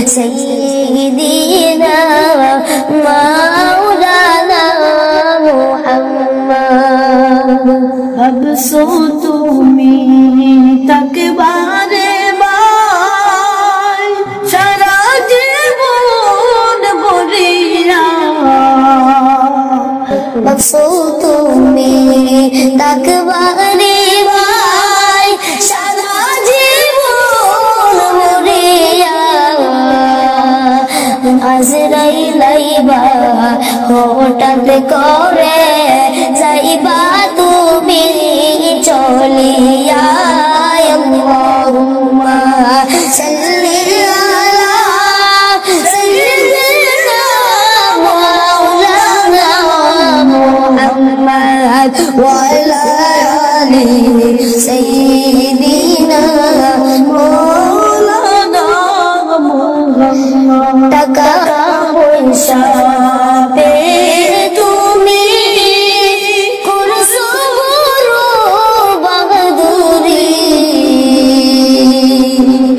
سيدنا مولانا محمد ভাবছো তুমি তাকবারে ভাই সারা জীবন ভরিয়া ভাবছো তুমি তাকবারে ভাই সারা জীবন ভরিয়া আজরাইল আইবা হঠাৎ করে যাইবা তুমি চলিয়া আল্লাহুম্মা সাল্লি আলা সাইয়্যিদিনা মাওলানা মুহাম্মদ ওয়া আলা আলি সাইয়্যিদিনা মাওলানা মুহাম্মদ টাকা পয়সা তুমি করছো বড় বাহাদুরি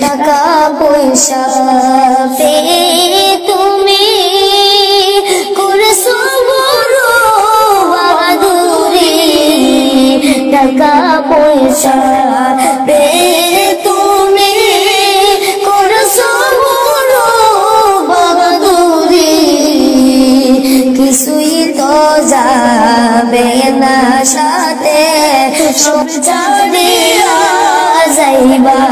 টাকা পয়সা তুমি করছো বড় বাহাদুরি টাকা পয়সা তুমি করছো বড় বাহাদুরি কিছুই তো যাবে না সাথে সব ছাড়িয়া যাইবা